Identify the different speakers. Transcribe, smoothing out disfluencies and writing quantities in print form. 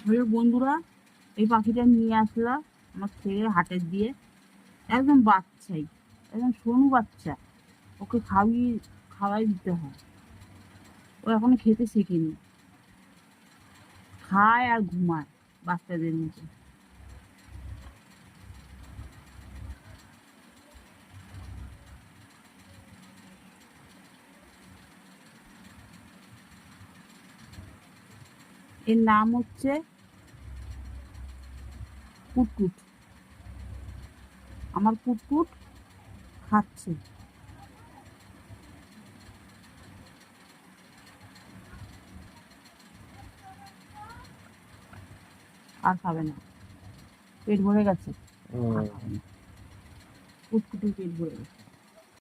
Speaker 1: হলো বন্ধুরা, এই পাখিটা নিয়ে আসলাম আমার ছেলের হাটের দিয়ে। একদম বাচ্চাই, একদম সরু বাচ্চা। ওকে খাওয়াই দিতে হয়। ও এখনো খেতে শেখেনি, খায় আর ঘুমায় বাচ্চাদের মতো। এর নাম হচ্ছে কুটকুট। আমার কুটকুট খাচ্ছে। আর খাবে না, পেট ভরে গেছে। আর খাবে না, কুটকুটির পেট ভরে গেছে।